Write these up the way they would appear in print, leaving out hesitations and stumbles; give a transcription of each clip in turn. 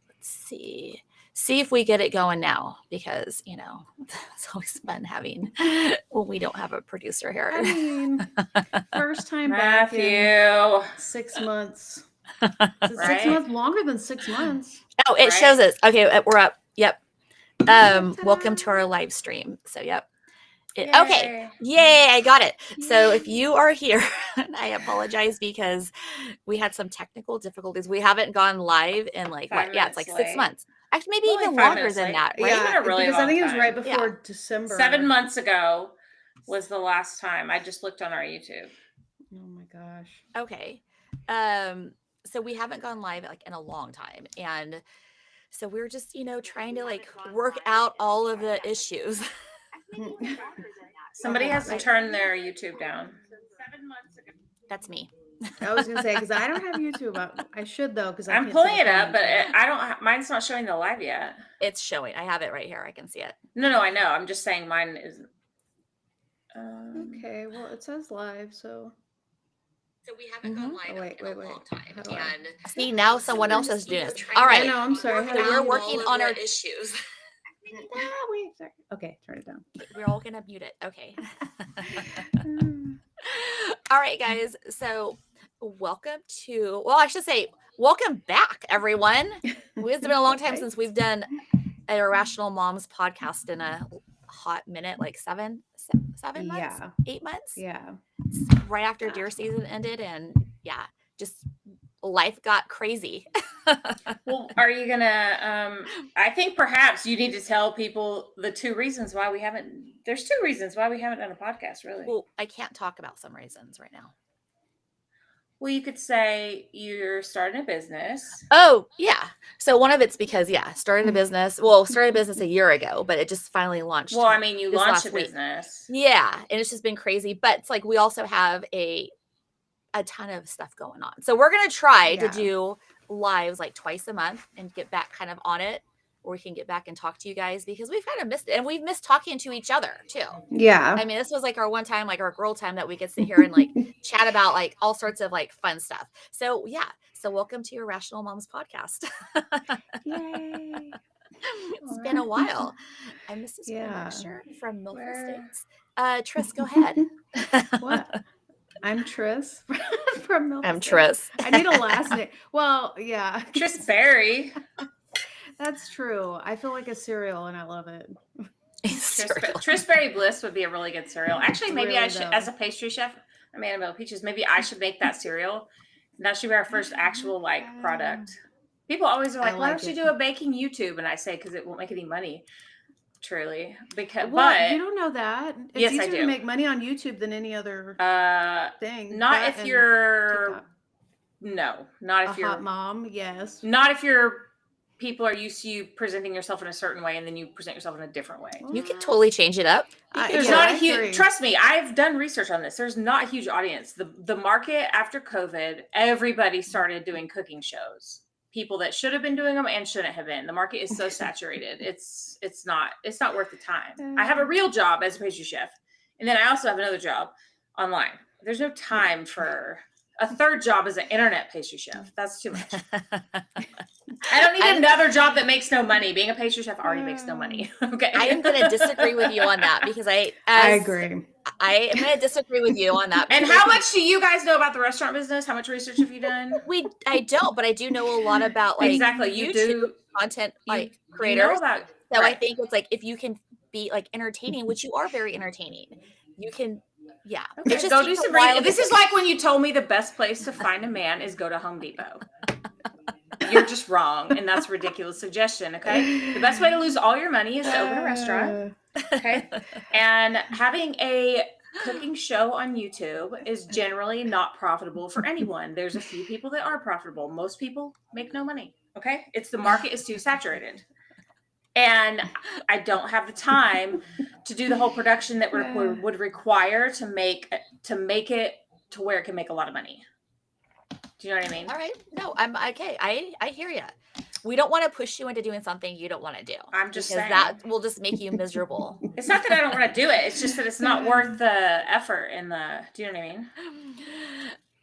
Let's see if we get it going now, because it's always fun having when we don't have a producer here. I mean, first time back in Matthew. 6 months. Right? 6 months, longer than 6 months. Oh, it Right? shows us. Okay, we're up. Yep. Welcome to our live stream. So, yep. Okay. Yay, I got it. So if you are here, I apologize because we had some technical difficulties. We haven't gone live in like 5 what? Yeah, it's like minutes 6 late. mon's. Actually, maybe Only even 5 longer minutes than late. that, right? It's been a really because long I think it was time. right before December. 7 months ago was the last time. I just looked on our YouTube. Oh my gosh. Okay. So we haven't gone live like in a long time, and so we're just trying to like work out all of the issues. Somebody has to turn their YouTube down. That's me. I was gonna say, because I don't have YouTube up. I should though, because I'm pulling it up, but I don't. Mine's not showing the live yet. It's showing. I have it right here. I can see it. No, I know. I'm just saying mine isn't. Okay, well it says live, so we haven't gone live in a long time. And see, now someone else is doing it. All right. I know. I'm sorry. So we're working on our issues. Okay, turn it down. We're all gonna mute it. Okay. All right, guys. So welcome back, everyone. It's been a long time since we've done an Irrational Moms podcast in a hot minute, like 7 months, Yeah. 8 months. Yeah. Right after deer season ended, and just life got crazy. Well, are you gonna? I think perhaps you need to tell people the 2 reasons why we haven't. There's 2 reasons why we haven't done a podcast, really. Well, I can't talk about some reasons right now. Well, you could say you're starting a business. Oh, yeah. So one of it's because, started a business. Well, started a business a year ago, but it just finally launched. Well, I mean, you launched a business. Yeah. And it's just been crazy. But it's like we also have a ton of stuff going on. So we're going to try to do lives like twice a month and get back kind of on it, or we can get back and talk to you guys, because we've kind of missed it. And we've missed talking to each other too. Yeah. I mean, this was like our one time, like our girl time that we could sit here and like chat about like all sorts of like fun stuff. So so welcome to your Irrational Moms podcast. Yay. It's been a while. I'm Mrs. Fisher from Milford States. Tris, go ahead. What? I'm Tris from Milford. I'm Tris. I need a last name. Well, yeah. Tris Berry. That's true. I feel like a cereal and I love it. Tris Berry Bliss would be a really good cereal. Actually, maybe I should, as a pastry chef, I'm Annabelle Peaches, maybe I should make that cereal. That should be our first actual product. People always are like, why don't you do a baking YouTube? And I say, because it won't make any money. Truly. But you don't know that. It's easier to make money on YouTube than any other thing. Not if you're not if you're a hot mom, yes. Not if you're people are used to you presenting yourself in a certain way and then you present yourself in a different way. You can totally change it up. There's not a huge, trust me, I've done research on this. There's not a huge audience. The market after COVID, everybody started doing cooking shows. People that should have been doing them and shouldn't have been. The market is so saturated. It's not worth the time. I have a real job as a pastry chef. And then I also have another job online. There's no time for a third job as an internet pastry chef. That's too much. I don't need another job that makes no money. Being a pastry chef already makes no money. Okay. I am going to disagree with you on that, because I agree. I am going to disagree with you on that. And how much do you guys know about the restaurant business? How much research have you done? I don't, but I do know a lot about exactly. You YouTube do content creators. You know so I think it's like, if you can be like entertaining, which you are very entertaining, you can. Yeah. Okay, just go do some reading. This is like when you told me the best place to find a man is go to Home Depot. You're just wrong, and that's a ridiculous suggestion, okay? The best way to lose all your money is to open a restaurant, okay? And having a cooking show on YouTube is generally not profitable for anyone. There's a few people that are profitable. Most people make no money, okay? The market is too saturated. And I don't have the time to do the whole production that would require to make it to where it can make a lot of money. Do you know what I mean? All right. No, I'm okay. I hear you. We don't want to push you into doing something you don't want to do. I'm just saying that will just make you miserable. It's not that I don't want to do it. It's just that it's not worth the effort and do you know what I mean?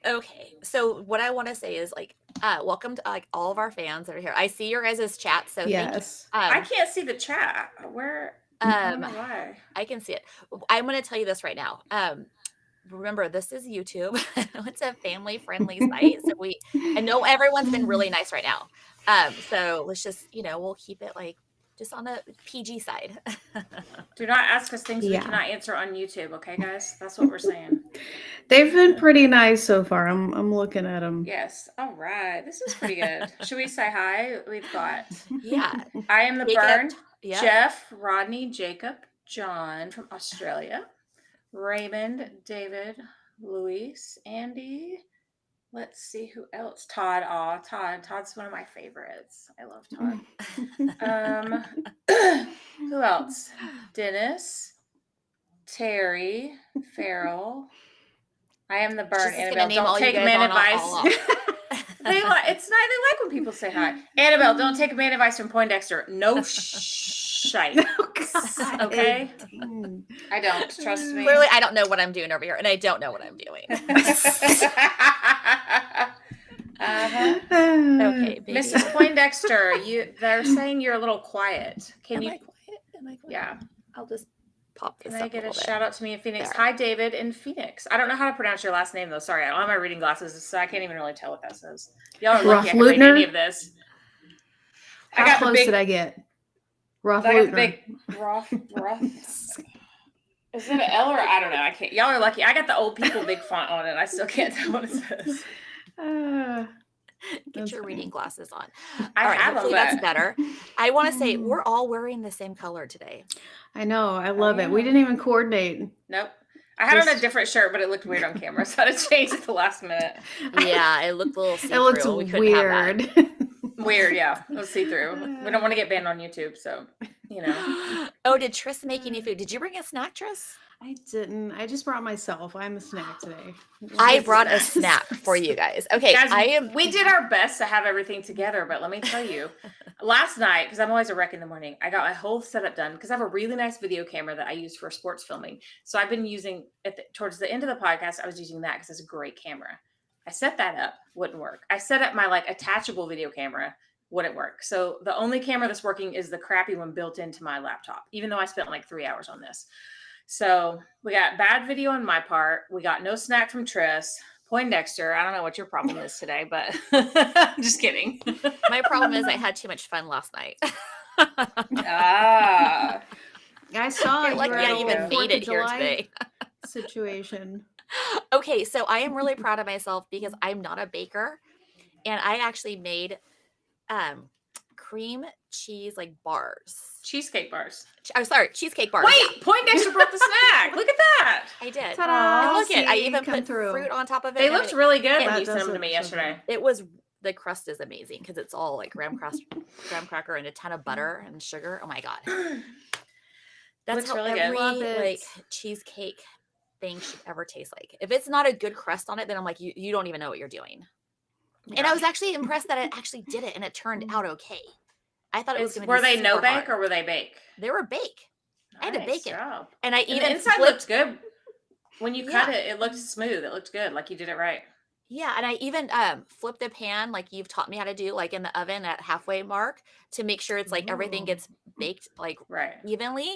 Okay, so what I want to say is like, welcome to like all of our fans that are here. I see your guys' chat, so yes. thank you. I can't see the chat. Where? I don't know why. I can see it. I'm going to tell you this right now. Remember, this is YouTube. It's a family-friendly site, so I know everyone's been really nice right now. So let's just, we'll keep it like just on the PG side. Do not ask us things we cannot answer on YouTube, okay, guys? That's what we're saying. They've been pretty nice so far. I'm looking at them. Yes. All right. This is pretty good. Should we say hi? We've got. Yeah. I am the Burn. Yep. Jeff, Rodney, Jacob, John from Australia, Raymond, David, Luis, Andy. Let's see who else. Todd. Aw, Todd. Todd's one of my favorites. I love Todd. Who else? Dennis, Terry, Farrell. I am the Burn. Annabelle, don't take man advice. They like when people say hi. Annabelle, don't take man advice from Poindexter. No shite. Okay? I don't. Trust me. Clearly, I don't know what I'm doing over here, and I don't know what I'm doing. Okay, baby. Mrs. Poindexter, they're saying you're a little quiet. Am I quiet? Yeah. I'll just pop this Can I get a shout out to me in Phoenix? There. Hi, David in Phoenix. I don't know how to pronounce your last name, though. Sorry, I don't have my reading glasses, so I can't even really tell what that says. Y'all are lucky I can read any of this. How close did I get? Roth Lutner. Roth. Is it an L or I don't know? I can't. Y'all are lucky. I got the old people big font on it. I still can't tell what it says. Get your reading glasses on. I have hopefully that's better. I want to say we're all wearing the same color today. I know. I love it. We didn't even coordinate. Nope. I had on a different shirt, but it looked weird on camera, so I had to change it at the last minute. Yeah, it looked a little see-through. It looked weird. Weird, yeah. It was see-through. We don't want to get banned on YouTube, so, Oh, did Tris make any food? Did you bring a snack, Tris? I didn't. I just brought myself. I'm a snack today. I brought a snack for you guys. Okay, guys, we did our best to have everything together, but let me tell you, last night, because I'm always a wreck in the morning, I got my whole setup done because I have a really nice video camera that I use for sports filming. So I've been using towards the end of the podcast, I was using that because it's a great camera. I set that up, wouldn't work. I set up my attachable video camera, wouldn't work. So the only camera that's working is the crappy one built into my laptop, even though I spent 3 hours on this. So we got bad video on my part. We got no snack from Tris. Poindexter, I don't know what your problem is today, but I'm just kidding. My problem is I had too much fun last night. I saw you even made it here today. Situation. Okay, so I am really proud of myself because I'm not a baker, and I actually made cream cheese bars. Cheesecake bars. I'm sorry, cheesecake bars. Wait, Poindexter brought the snack. Look at that. I did. Ta-da. And look at I even put fruit on top of it. They looked really good when you sent them to me yesterday. It was, the crust is amazing because it's all graham cracker and a ton of butter and sugar. Oh my God. That's how really every cheesecake thing should ever taste like. If it's not a good crust on it, then I'm like, you don't even know what you're doing. Yeah. And I was actually impressed that it actually did it and it turned out okay. I thought it was going to be Were they no bake hard. or were they bake? They were bake. Nice, I had to bake it. Job. And I even the inside looked good. When you cut it, it looked smooth. It looked good. Like you did it right. Yeah. And I even flipped the pan like you've taught me how to do, in the oven at halfway mark to make sure it's everything gets baked right evenly.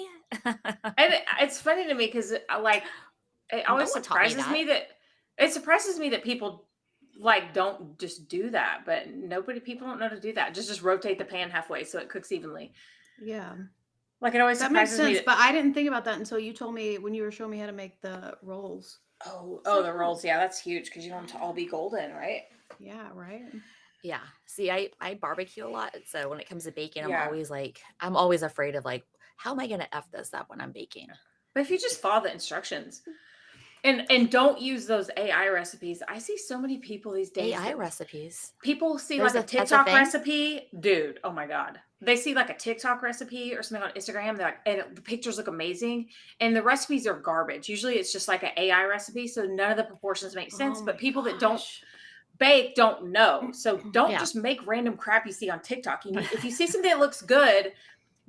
And it's funny to me because it always surprises me that people don't just do that, but people don't know to do that. Just rotate the pan halfway so it cooks evenly. Yeah. It always that makes surprises sense, me. But I didn't think about that until you told me when you were showing me how to make the rolls. Oh, the rolls. Yeah, that's huge because you want them to all be golden, right? Yeah, right. Yeah. See, I barbecue a lot. So when it comes to baking, I'm always afraid of how am I going to F this up when I'm baking? But if you just follow the instructions and don't use those AI recipes. I see so many people these days. AI recipes. People see a TikTok recipe. Dude, oh my God. They see a TikTok recipe or something on Instagram. They're and the pictures look amazing. And the recipes are garbage. Usually it's just an AI recipe. So none of the proportions make sense. But people that don't bake don't know. So don't just make random crap you see on TikTok. If you see something that looks good,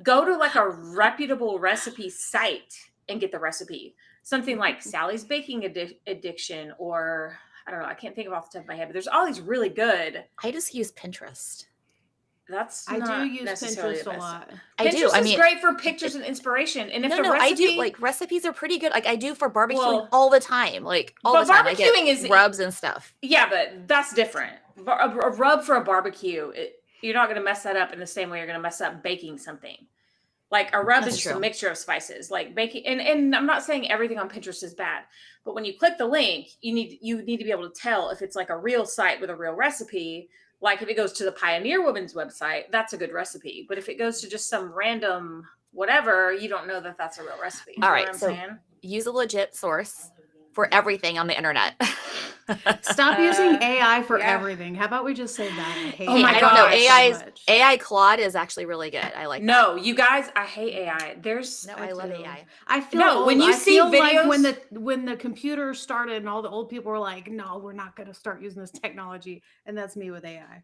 go to a reputable recipe site and get the recipe. Something like Sally's Baking Addiction or I don't know. I can't think of off the top of my head, but there's all these really good. I just use Pinterest. I do use Pinterest a lot. Pinterest is great for pictures and inspiration. And if I do like recipes are pretty good. Like I do for barbecuing all the time. Like all the time. Barbecuing is rubs and stuff. Yeah, but that's different. A rub for a barbecue, you're not going to mess that up in the same way you're going to mess up baking something. Like a rub is just a mixture of spices. Like baking, and I'm not saying everything on Pinterest is bad, but when you click the link, you need to be able to tell if it's like a real site with a real recipe. Like if it goes to the Pioneer Woman's website, that's a good recipe. But if it goes to just some random whatever, you don't know that that's a real recipe. All right, so use a legit source for everything on the internet. Stop using AI for everything. How about we just say that? I hate I don't know. AI Claude is actually really good. I like that. You guys, I hate AI. I love AI. I feel when you see videos like when the computer started and all the old people were like, no, we're not going to start using this technology. And that's me with AI.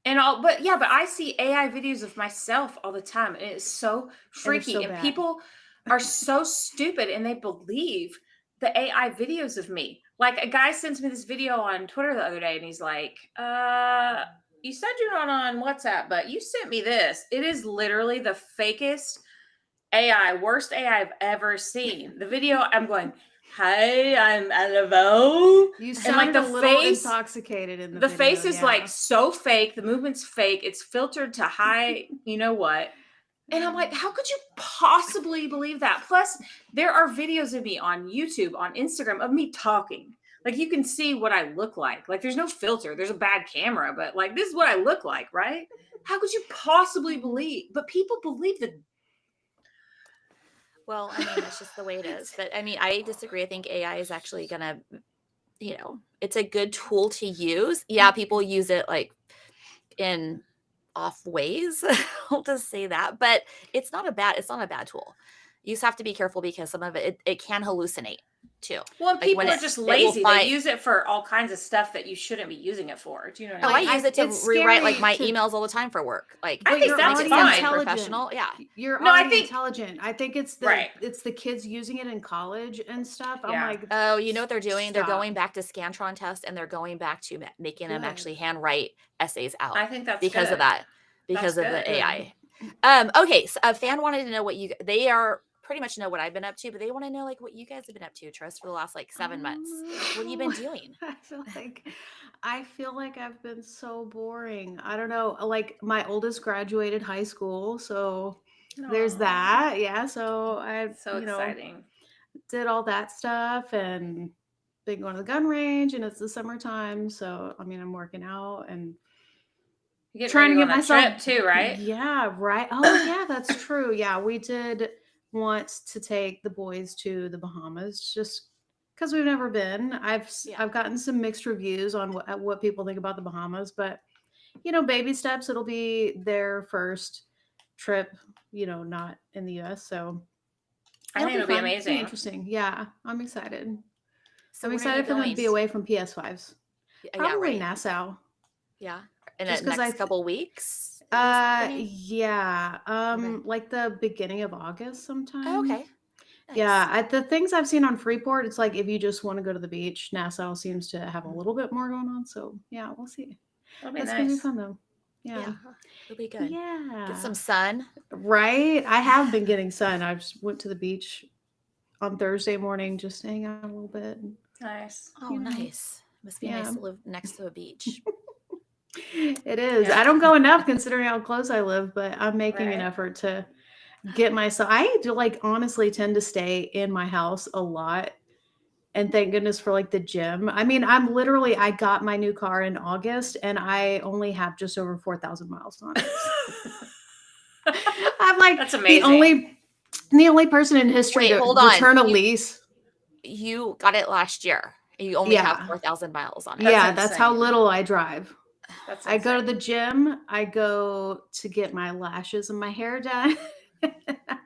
But I see AI videos of myself all the time. And it's so freaky. And people are so stupid and they believe the AI videos of me. Like a guy sends me this video on Twitter the other day and he's like, you said you're not on WhatsApp, but you sent me this. It is literally the fakest AI, worst AI I've ever seen. The video, I'm going, hi, I'm Annabelle. You sound a little intoxicated in the video. The face is like so fake. The movement's fake. It's filtered to high, you know what? And I'm like, how could you possibly believe that? Plus, there are videos of me on YouTube, on Instagram, of me talking. Like, you can see what I look like. Like, there's no filter. There's a bad camera, but, like, this is what I look like, right? How could you possibly believe? But people believe that. Well, I mean, that's just the way it is. But, I mean, I disagree. I think AI is actually going to, it's a good tool to use. Yeah, people use it, like, in off ways. I'll just say that, but it's not a bad tool. You just have to be careful because some of it can hallucinate too. Well, and people are just lazy. They use it for all kinds of stuff that you shouldn't be using it for. Do you know what I mean? I use it to rewrite like my emails all the time for work. Like I think that's fine. Professional. Yeah. You're already intelligent. I think it's the kids using it in college and stuff. I'm like, oh, you know what they're doing? Stop. They're going back to Scantron test and they're going back to making them actually handwrite essays out. I think that's because good. Of that. Because of the AI. Okay. So a fan wanted to know they are pretty much know what I've been up to, but they want to know like what you guys have been up to, Tris, for the last like 7 months. What have you been doing? I feel like I've been so boring. I don't know. Like my oldest graduated high school, so there's that. Yeah. So exciting. Did all that stuff and been going to the gun range, and it's the summertime, so I mean I'm working out and trying to get myself trip too, right? Yeah, right. Oh yeah, that's true. Yeah, we did want to take the boys to the Bahamas just because we've never been. I've gotten some mixed reviews on what people think about the Bahamas, but baby steps. It'll be their first trip, not in the U.S. So I think it'll be amazing. It'll be interesting. Yeah, I'm excited. So I'm excited for them to be away from PS5s. Probably Nassau. Yeah. In the next couple weeks? Yeah. Like the beginning of August sometime. Oh, okay. Nice. Yeah. The things I've seen on Freeport, it's like if you just want to go to the beach, Nassau seems to have a little bit more going on. So yeah, we'll see. That'll be That's nice. gonna be fun though. Yeah. It'll be good. Yeah. Get some sun. Right. I have been getting sun. I just went to the beach on Thursday morning, just hang out a little bit. Nice. Oh, nice. Must be nice to live next to a beach. It is. I don't go enough considering how close I live, but I'm making an effort to get myself. I do honestly tend to stay in my house a lot. And thank goodness for the gym. I mean, I got my new car in August and I only have just over 4,000 miles on it. I'm like, that's amazing. The only person in history to return a lease. You got it last year. You only have 4,000 miles on it. That's how little I drive. I go to the gym. I go to get my lashes and my hair done.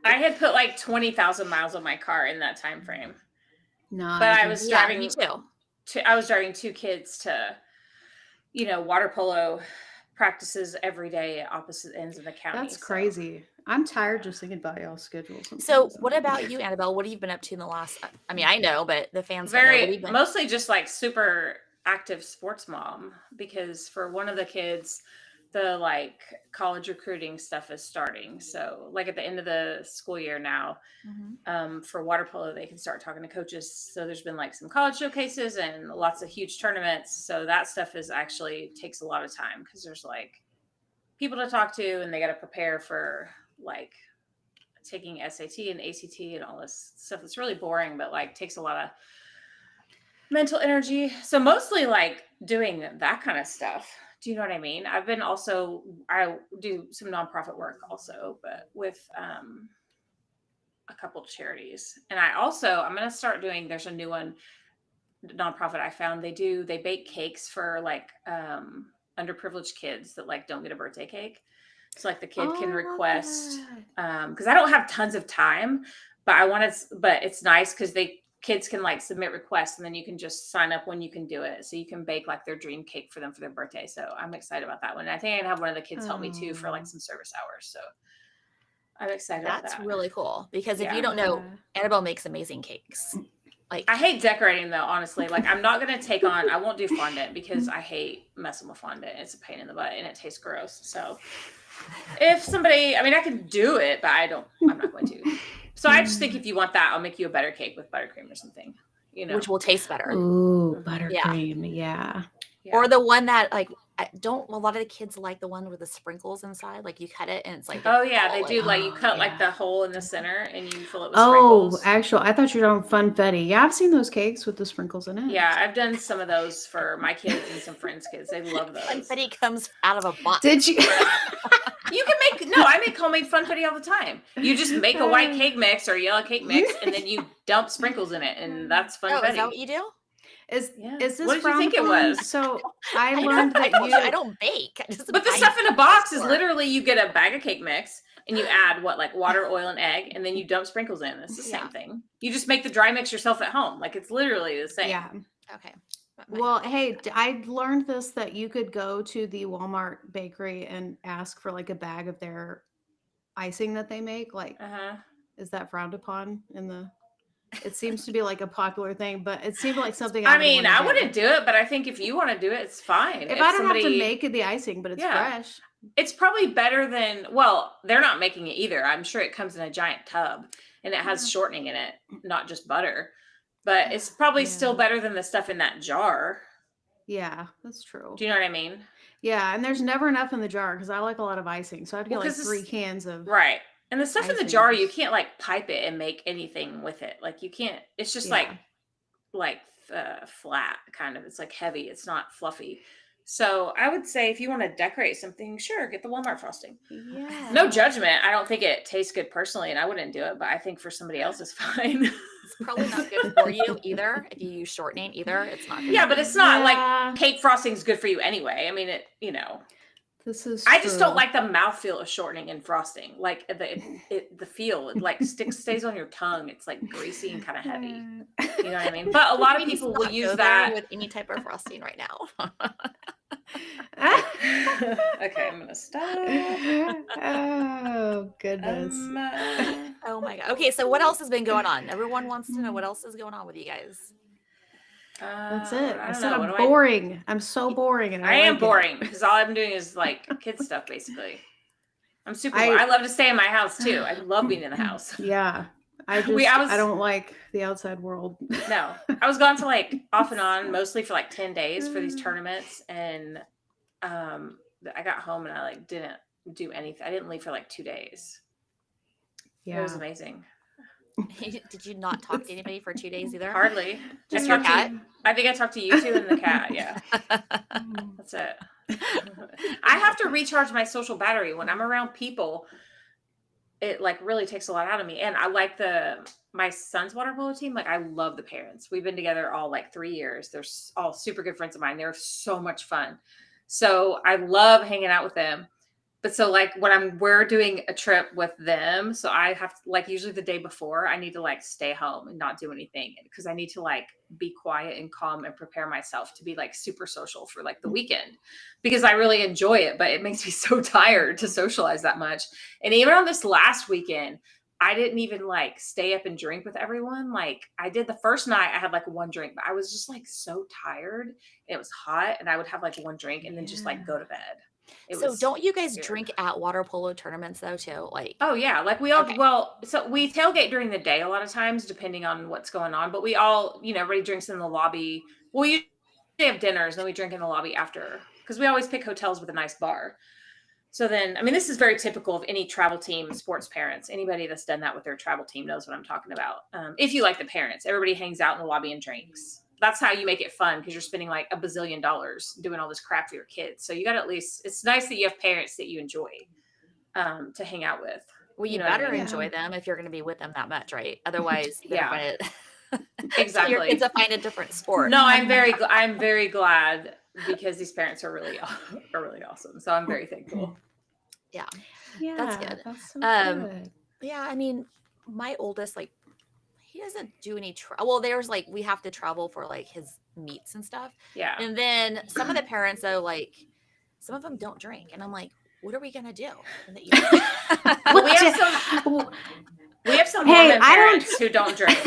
I had put 20,000 miles on my car in that time frame. No, but I was driving me too. I was driving 2 kids to, water polo practices every day at opposite ends of the county. That's crazy. I'm tired just thinking about y'all's schedules. So what about you, Annabelle? What have you been up to in the last? I mean, I know, but the fans mostly just super active sports mom, because for one of the kids, the like college recruiting stuff is starting. So like at the end of the school year now, for water polo, they can start talking to coaches. So there's been like some college showcases and lots of huge tournaments. So that stuff is actually takes a lot of time, because there's like people to talk to, and they got to prepare for like taking SAT and ACT and all this stuff. It's really boring, but like takes a lot of mental energy. So mostly like doing that kind of stuff. Do you know what I mean? I do some nonprofit work also, but with a couple charities. And I'm going to start doing, there's a new one nonprofit I found. They bake cakes for like underprivileged kids that like don't get a birthday cake. So like the kid can request, because I don't have tons of time, but but it's nice because kids can like submit requests, and then you can just sign up when you can do it. So you can bake like their dream cake for them for their birthday. So I'm excited about that one. I think I can have one of the kids help me too for like some service hours. So I'm excited about that. That's really cool, because if you don't know, Annabelle makes amazing cakes. Like, I hate decorating though, honestly. Like I'm not going to take on, I won't do fondant because I hate messing with fondant. It's a pain in the butt and it tastes gross. So if somebody, I mean, I can do it, but I'm not going to. So I just think if you want that, I'll make you a better cake with buttercream or something, which will taste better. Ooh, buttercream. Yeah. Or the one that like, a lot of the kids like the one with the sprinkles inside. Like you cut it and it's like, oh yeah, they do. Like you cut like the hole in the center and you fill it with sprinkles. Oh, actually, I thought you were doing funfetti. Yeah, I've seen those cakes with the sprinkles in it. Yeah, I've done some of those for my kids and some friends' kids. They love those. Funfetti comes out of a box. Did you? I make homemade funfetti all the time. You just make a white cake mix or yellow cake mix, and then you dump sprinkles in it, and that's funfetti. Oh, is that what you do? Is this what did you think it was? So I learned that I don't bake. But the stuff in a box is literally you get a bag of cake mix and you add like water, oil, and egg, and then you dump sprinkles in. It's the same thing. You just make the dry mix yourself at home. Like it's literally the same. Yeah. Okay. Well, hey, I learned this, that you could go to the Walmart bakery and ask for like a bag of their icing that they make. Like, is that frowned upon in the? It seems to be like a popular thing, but it seemed like something. I wouldn't do it, but I think if you want to do it, it's fine. If I don't have to make the icing, but it's fresh. It's probably better than, well, they're not making it either. I'm sure it comes in a giant tub and it has shortening in it, not just butter. But it's probably still better than the stuff in that jar. Yeah, that's true. Do you know what I mean? Yeah, and there's never enough in the jar because I like a lot of icing. So I'd get like 3 cans of. Right. And the stuff in the jar, you can't like pipe it and make anything with it. Like you can't, it's just like flat kind of. It's like heavy. It's not fluffy. So I would say if you want to decorate something, sure, get the Walmart frosting. Yeah. No judgment. I don't think it tastes good personally, and I wouldn't do it, but I think for somebody else it's fine. It's probably not good for you either. If you use shortening either, it's not good. Yeah, but it's not like cake frosting is good for you anyway. I mean, This is I just don't like the mouthfeel of shortening and frosting. Like the feel, it like stays on your tongue. It's like greasy and kind of heavy. You know what I mean? But a lot of people will use that with any type of frosting right now. Okay, I'm gonna stop. Oh goodness. Oh my god. Okay, so what else has been going on? Everyone wants to know what else is going on with you guys. That's it. I said I'm boring. I'm so boring, and I am boring because all I'm doing is like kids stuff basically. I'm super bored. I love to stay in my house too. I love being in the house. Yeah. I don't like the outside world. No, I was gone for like off and on, mostly for like 10 days for these tournaments, and I got home and I like didn't do anything. I didn't leave for like 2 days. Yeah, it was amazing. Did you not talk to anybody for 2 days either? Hardly. Just your cat? I think I talked to you two and the cat. Yeah, that's it. I have to recharge my social battery when I'm around people. It like really takes a lot out of me. And I like my son's water polo team. Like I love the parents. We've been together all like 3 years. They're all super good friends of mine. They're so much fun. So I love hanging out with them. But so like when we're doing a trip with them, so I have to like usually the day before I need to like stay home and not do anything because I need to like be quiet and calm and prepare myself to be like super social for like the weekend because I really enjoy it, but it makes me so tired to socialize that much. And even on this last weekend, I didn't even like stay up and drink with everyone. Like I did the first night, I had like one drink, but I was just like so tired. It was hot, and I would have like one drink and then just like go to bed. So don't you guys drink at water polo tournaments though too? Like, oh yeah, like we all so we tailgate during the day a lot of times depending on what's going on, but we all, everybody drinks in the lobby. Well, you have dinners, then we drink in the lobby after, because we always pick hotels with a nice bar. So then, I mean, this is very typical of any travel team, sports parents. Anybody that's done that with their travel team knows what I'm talking about. If you like the parents, everybody hangs out in the lobby and drinks. That's how you make it fun, because you're spending like $1 bazillion doing all this crap for your kids. So you got to at least, it's nice that you have parents that you enjoy to hang out with. Well, you better enjoy them if you're going to be with them that much, right? Otherwise, you better find it. Exactly. Your kids will find a different sport. No, I'm very glad, because these parents are really awesome. So I'm very thankful. Yeah, that's good. That's so good. Yeah, I mean, my oldest, like, he doesn't do any well, there's like, we have to travel for like his meets and stuff. Yeah. And then some of the parents though, like, some of them don't drink, and I'm like, what are we gonna do? And we have some Mormon parents who don't drink.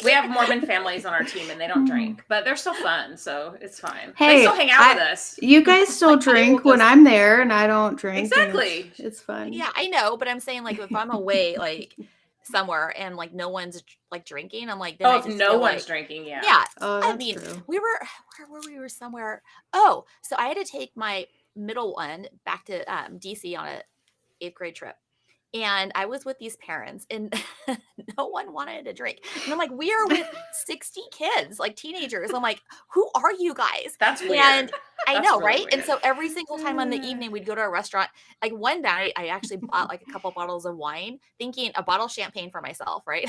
We have Mormon families on our team, and they don't drink, but they're still fun, so it's fine. Hey, they still hang out with us. You guys still drink when I'm there, and I don't drink. Exactly. It's fun. Yeah, I know, but I'm saying, like, if I'm away, like somewhere, and like no one's like drinking, I'm like, if no one's drinking, yeah. Oh, I mean, true. we were somewhere. Oh, so I had to take my middle one back to DC on a 8th grade trip. And I was with these parents, and no one wanted to drink. And I'm like, we are with 60 kids, like teenagers. I'm like, who are you guys? That's weird. And I know, really right? weird. And so every single time on the evening, we'd go to a restaurant. Like one night, I actually bought like a couple bottles of wine, thinking a bottle of champagne for myself, right?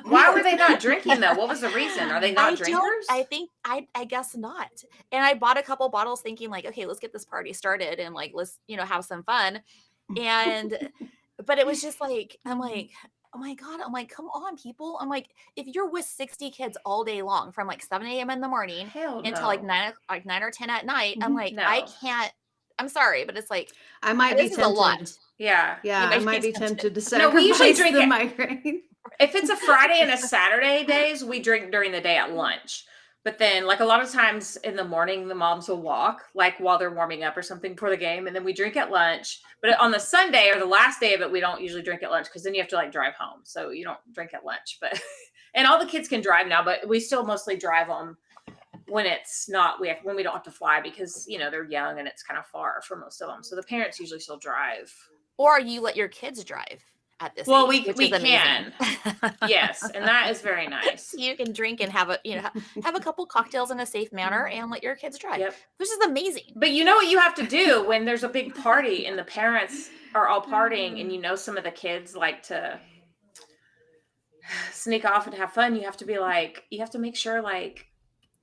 Why were they not drinking though? What was the reason? Are they not drinkers? I guess not. And I bought a couple bottles thinking like, okay, let's get this party started and like, let's, have some fun. And but it was just like, I'm like, oh my God. I'm like, come on, people. I'm like, if you're with 60 kids all day long from like 7 a.m. in the morning until like 9 or 10 at night, I'm like, I can't. I'm sorry, but it's like, I might be tempted. A lot. Yeah. I might be tempted to say, no, we usually drink the migraine. If it's a Friday and a Saturday days, we drink during the day at lunch. But then, like, a lot of times in the morning, the moms will walk, like, while they're warming up or something for the game. And then we drink at lunch. But on the Sunday or the last day of it, we don't usually drink at lunch, because then you have to, like, drive home. So you don't drink at lunch. But and all the kids can drive now, but we still mostly drive them when it's not, when we don't have to fly, because, they're young and it's kind of far for most of them. So the parents usually still drive. Or you let your kids drive. At this well, age, we can. Yes, and that is very nice. You can drink and have a couple cocktails in a safe manner and let your kids drive, which is amazing. But you know what you have to do when there's a big party and the parents are all partying, and some of the kids like to sneak off and have fun. You have to be like, you have to make sure like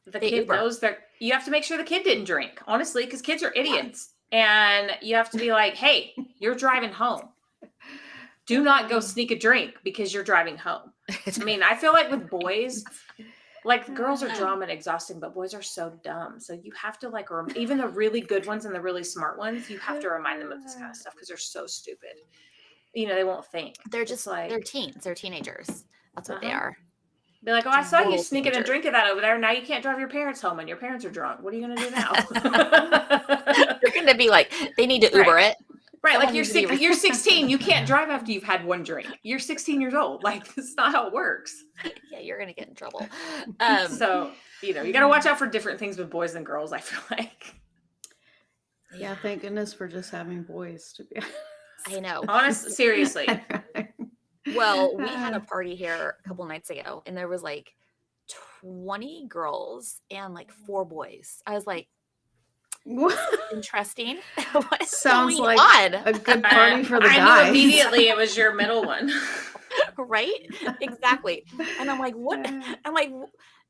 the kid knows you have to make sure the kid didn't drink, honestly, because kids are idiots. And you have to be like, hey, you're driving home. Do not go sneak a drink because you're driving home. I mean, I feel like with boys, like girls are dumb and exhausting, but boys are so dumb. So you have to like, even the really good ones and the really smart ones, you have to remind them of this kind of stuff because they're so stupid. They won't think. They're just like, they're teens. They're teenagers. That's what they are. Be like, oh, I saw you sneaking a drink of that over there. Now you can't drive your parents home and your parents are drunk. What are you going to do now? They're going to be like, they need to Uber it. Right, like you're 16. You can't drive after you've had one drink. You're 16 years old. Like, that's not how it works. Yeah, you're gonna get in trouble. So you got to watch out for different things with boys and girls, I feel like. Yeah, thank goodness for just having boys to be honest. I know. Honestly, seriously. Well, we had a party here a couple nights ago, and there was like 20 girls and like 4 boys. I was like, interesting. What sounds like a good party for the guys. I knew immediately it was your middle one. Right? Exactly. And I'm like, what? I'm like,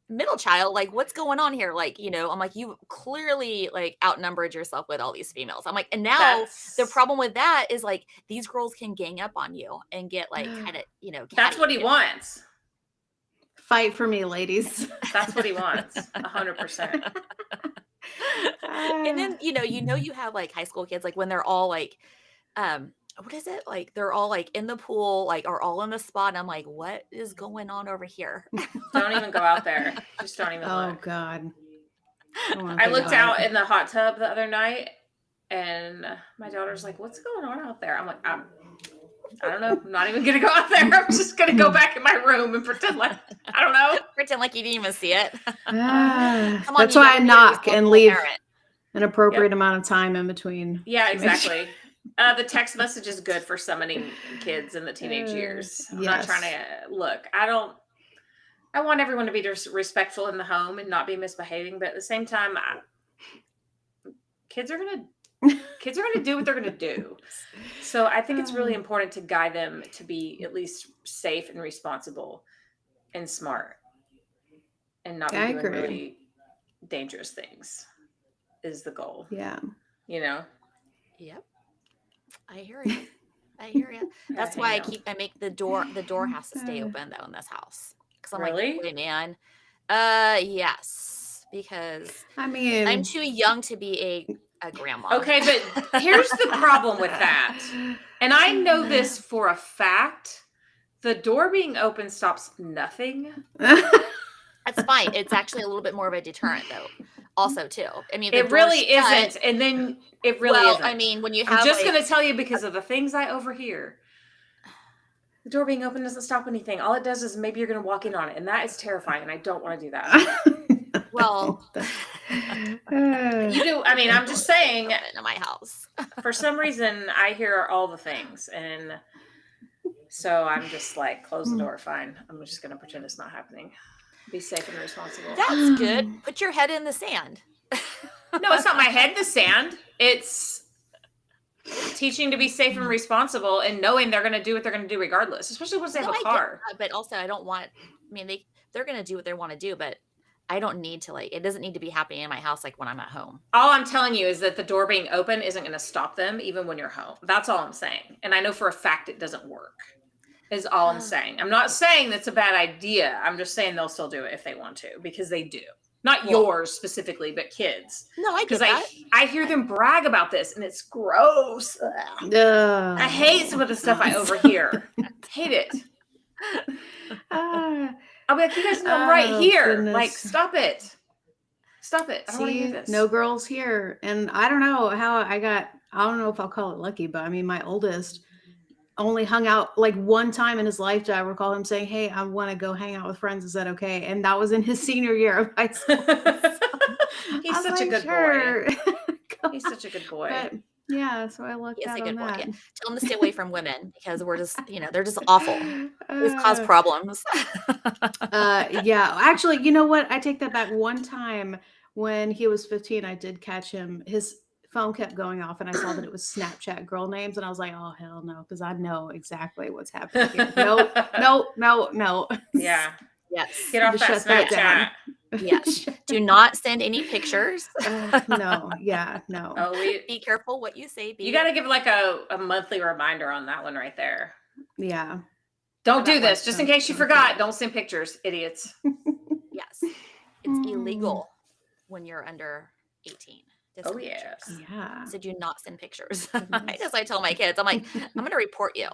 middle child, like, what's going on here? Like, I'm like, you clearly like outnumbered yourself with all these females. I'm like, and now the problem with that is like these girls can gang up on you and get like kind of, that's what he wants. Fight for me, ladies. That's what he wants. 100%. And then you have like high school kids, like when they're all like what is it? Like they're all like in the pool, like are all in the spot. And I'm like, what is going on over here? Don't even go out there. Just don't even Oh look. God. I looked out in the hot tub the other night, and my daughter's like, "What's going on out there?" I'm like, I don't know. I'm not even gonna go out there. I'm just gonna go back in my room and pretend like I don't know. Pretend like you didn't even see it. That's why I knock and leave an appropriate amount of time in between. Yeah, exactly. The text message is good for summoning kids in the teenage years. I'm not trying to look. I want everyone to be respectful in the home and not be misbehaving, but at the same time, kids are gonna do what they're gonna do. So I think it's really important to guide them to be at least safe and responsible and smart, and not be doing really dangerous things. Is the goal? Yeah. You know. Yep. I hear you. I hear you. That's why I make the door has to stay open though in this house. Because I'm really? like, wait, man. Yes. Because I mean, I'm too young to be a grandma. Okay, but here's the problem with that. And I know this for a fact. The door being open stops nothing. That's fine. It's actually a little bit more of a deterrent though. Also too. I mean, it really isn't. And then it really isn't. I mean, when you have I'm just going to tell you because of the things I overhear. The door being open doesn't stop anything. All it does is maybe you're going to walk in on it. And that is terrifying. And I don't want to do that. Well, you do. I mean, I'm just saying. In my house. For some reason, I hear all the things. And so I'm just like, close the door. Fine. I'm just going to pretend it's not happening. Be safe and responsible. That's good. Put your head in the sand. No, it's not my head in the sand. It's teaching to be safe and responsible and knowing they're going to do what they're going to do regardless, especially once they have a car. But also, I don't want, I mean, they're going to do what they want to do, but I don't need to, like, it doesn't need to be happening in my house like when I'm at home. All I'm telling you is that the door being open isn't going to stop them even when you're home. That's all I'm saying. And I know for a fact it doesn't work. Is all I'm saying. I'm not saying that's a bad idea. I'm just saying they'll still do it if they want to, because they do. Not yours specifically, but kids. No, I get that. I hear them brag about this, and it's gross. I hate some of the stuff I overhear. Hate it. I'll be like, you guys know I'm right here. Goodness. Like, stop it. Stop it. I don't want to hear this. No girls here. And I don't know how I don't know if I'll call it lucky, but I mean, my oldest only hung out like one time in his life. Do I recall him saying, "Hey, I want to go hang out with friends. Is that okay?" And that was in his senior year of high school. He's such a good boy. He's such a good boy. But, yeah, so I looked at him. Yeah. Tell them to stay away from women because we're just, they're just awful. They cause problems. Yeah, actually, you know what? I take that back. One time when he was 15, I did catch him. His phone kept going off and I saw that it was Snapchat girl names and I was like, oh hell no, because I know exactly what's happening here. No. Yeah. Yes. Get off that Snapchat. Yes. Do not send any pictures. No. Yeah. No. Oh, be careful what you say. You got to give like a monthly reminder on that one right there. Yeah. Don't do this. Just in case you forgot. Don't send pictures, idiots. Yes. It's illegal when you're under 18. Oh, yes. Yeah. So do not send pictures. I tell my kids, I'm like, I'm going to report you.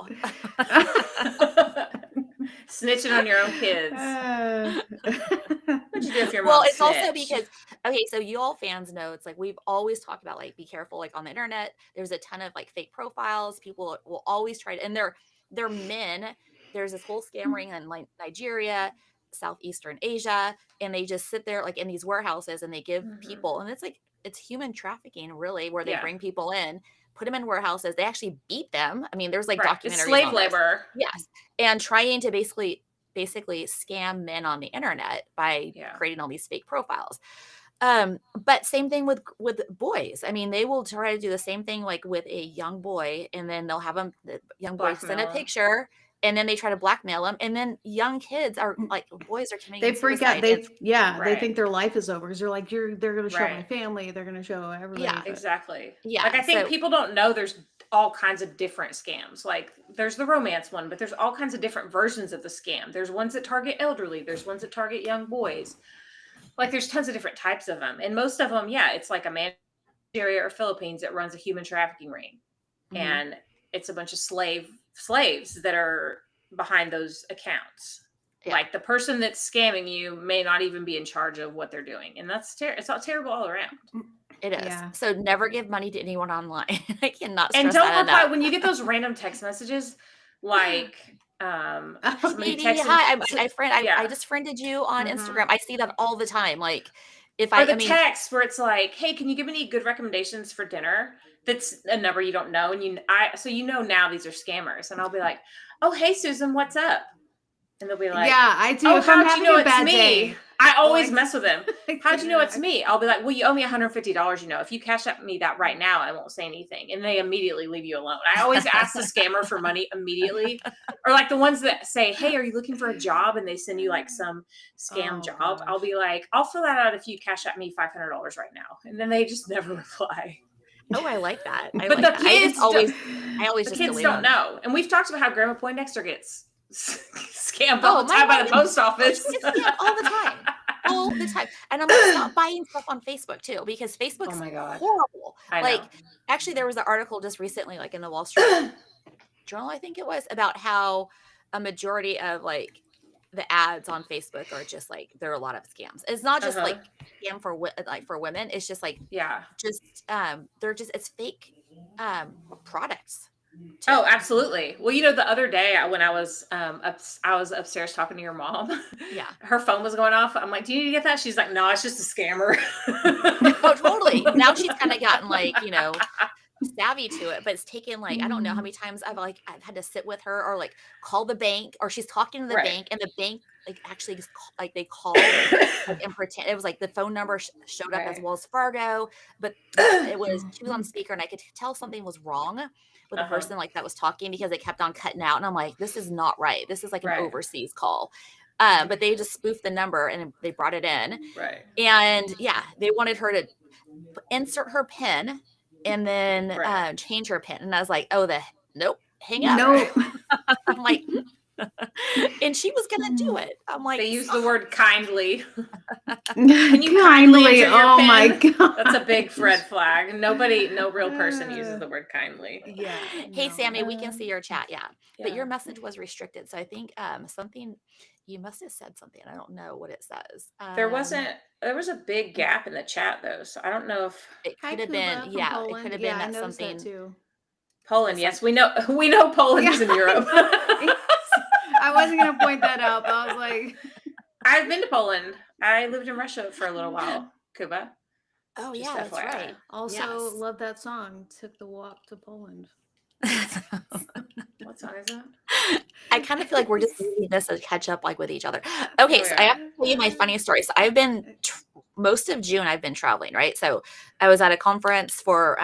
Snitching on your own kids. What'd you do if your mom it's snitched? also because, okay, so you all fans know, it's like, we've always talked about, like, be careful, like on the internet, there's a ton of like fake profiles. People will always try to, and they're men. There's this whole scam ring in like Nigeria, Southeastern Asia, and they just sit there like in these warehouses and they give people, and it's like, it's human trafficking, really, where they bring people in, put them in warehouses. They actually beat them. I mean, there's like documentaries. It's slave labor. Yes. And trying to basically scam men on the internet by creating all these fake profiles. But same thing with boys. I mean, they will try to do the same thing like with a young boy, and then they'll have the young boy send a picture. And then they try to blackmail them, and then young kids are like, boys are committing. They freak out. They think their life is over because they're like, they're going to show my family. They're going to show everybody. Yeah, exactly. Yeah, like I think people don't know there's all kinds of different scams. Like there's the romance one, but there's all kinds of different versions of the scam. There's ones that target elderly. There's ones that target young boys. Like there's tons of different types of them, and most of them, it's like a man, Nigeria or Philippines that runs a human trafficking ring, and it's a bunch of slaves that are behind those accounts. Yeah. Like the person that's scamming you may not even be in charge of what they're doing, and that's it's all terrible all around. It is. Yeah. So never give money to anyone online. I cannot stress And don't that reply enough. when you get those random text messages, like somebody Katie, texting. hi, I Yeah. just friended you on Mhm. Instagram. I see that all the time. Like if Or I the mean, text where it's like, "Hey, can you give me any good recommendations for dinner?" That's a number you don't know, and so now these are scammers, and I'll be like, "Oh, hey, Susan, what's up?" And they'll be like, Yeah, I do. "Oh, If I'm how'd you having know a it's bad me?" day. I always Like- mess with them. How'd you know it's me? I'll be like, "Well, you owe me $150. If you cash out me that right now, I won't say anything." And they immediately leave you alone. I always ask the scammer for money immediately, or like the ones that say, "Hey, are you looking for a job?" And they send you like some scam Oh, job. gosh. I'll be like, "I'll fill that out if you cash out me $500 right now." And then they just never reply. oh, I like that. I But like the that. kids I always the just kids delete don't them. know. And we've talked about how Grandma Poindexter gets scammed Oh, all the my time by mom the gets- post office. She gets scammed all the time. All the time. And I'm like, stop buying stuff on Facebook too, because Facebook's Oh my God. horrible. I Like, know. actually, there was an article just recently, like in the Wall Street Journal, I think it was, about how a majority of like the ads on Facebook are just like, there are a lot of scams. It's not just like scam for for women. It's just like, Yeah. it's fake products. too. Oh, absolutely. Well, the other day when I was I was upstairs talking to your mom. Yeah. Her phone was going off. I'm like, "Do you need to get that?" She's like, "No, it's just a scammer." Oh, totally. Now she's kind of gotten like, savvy to it, but it's taken like, I don't know how many times I've had to sit with her or like call the bank, or she's talking to the Right. bank, and the bank like actually just like they called like, and pretend it was like the phone number showed up as Right. Wells Fargo, but it was, she was on speaker, and I could tell something was wrong with the person like that was talking, because it kept on cutting out, and I'm like, this is not right. This is like an Right. overseas call. But they just spoofed the number and they brought it in. Right. And yeah, they wanted her to insert her PIN and then Right. change her PIN. And I was like, oh, nope, hang up. Nope. I'm like, and she was gonna do it. I'm like, They use the word kindly. Can you kindly enter your Oh my PIN? God. That's a big red flag. No real person uses the word kindly. Yeah. hey, no. Sammy, we can see your chat. Yeah. But Yeah. your message was restricted. So I think something, you must have said something. I don't know what it says. There was a big gap in the chat though, so I don't know if It Hi, could have Kuba been, from yeah, Poland. it could have Yeah, been I that noticed something. that too. Poland. Yes, Yes, we know Poland is in Europe. I wasn't gonna point that out, but I was like, I've been to Poland. I lived in Russia for a little while. Cuba. Oh, Just yeah, that's FYI. right. also Yes. love that song. Took the walk to Poland. What song is that? I kind of feel like we're just using this to catch up like with each other. Okay, Oh, so I yeah. have to tell you my funny story. So I've been most of June I've been traveling, right? So I was at a conference for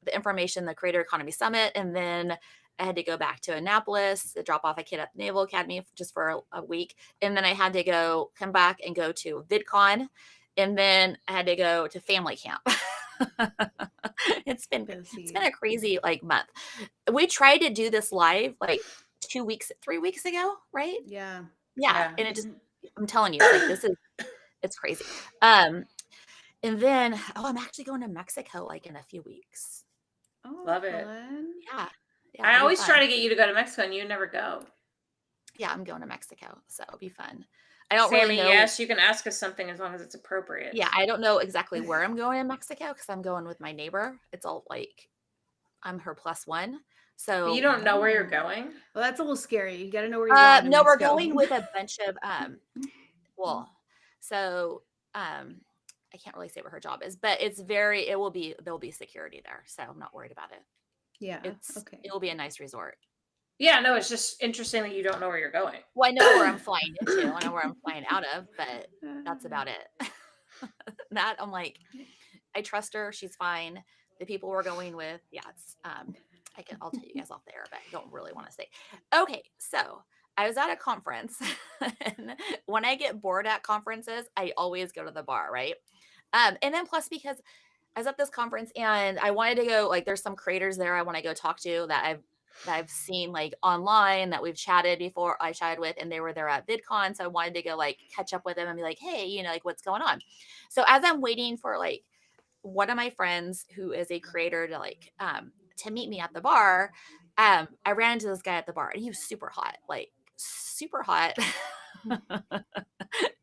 the Creator Economy Summit, and then I had to go back to Annapolis to drop off a kid at the Naval Academy just for a week, and then I had to come back and go to VidCon, and then I had to go to family camp. It's been a crazy like month. We tried to do this live like 3 weeks ago, right? Yeah. Yeah. And it just, I'm telling you, it's like, it's crazy. And then, I'm actually going to Mexico like in a few weeks. Oh, Love it. fun. Yeah. I always try to get you to go to Mexico and you never go. Yeah, I'm going to Mexico, so it'll be fun. I don't Sammy, really know. yes, you can ask us something as long as it's appropriate. Yeah, I don't know exactly where I'm going in Mexico because I'm going with my neighbor. It's all like, I'm her +1. So But you don't know where you're going? Well, that's a little scary. You got to know where you're going. no, we're going with a bunch of I can't really say what her job is, but there'll be security there, so I'm not worried about it. Yeah. Okay. It will be a nice resort. Yeah, no, it's just interesting that you don't know where you're going. Well, I know where I'm flying into. I know where I'm flying out of, but that's about it. That I'm like, I trust her. She's fine. The people we're going with, yeah, it's I'll tell you guys off there, but I don't really want to say. Okay, so I was at a conference, and when I get bored at conferences, I always go to the bar, right? And then plus because I was at this conference and I wanted to go, like, there's some creators there I want to go talk to that I've seen like online that we've chatted before. I chatted with, and they were there at VidCon, so I wanted to go like catch up with them and be like, hey, like what's going on? So as I'm waiting for like one of my friends who is a creator to meet me at the bar, I ran into this guy at the bar, and he was super hot, like super hot.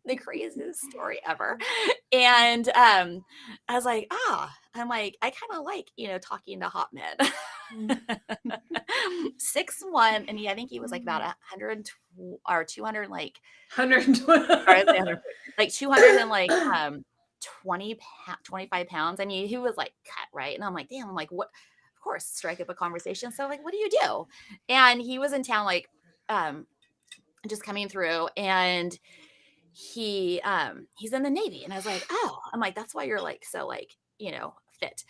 The craziest story ever. And I was like, I'm like, I kind of like, talking to hot men. 6'1", and I think he was like about 100 or 200, like 120. like 200 and like 25 pounds. I mean, he was like cut, right? And I'm like, damn, I'm like, what? Of course, strike up a conversation. So like, what do you do? And he was in town, like just coming through, and he's in the Navy. And I was like, oh, I'm like, that's why you're like so like, fit.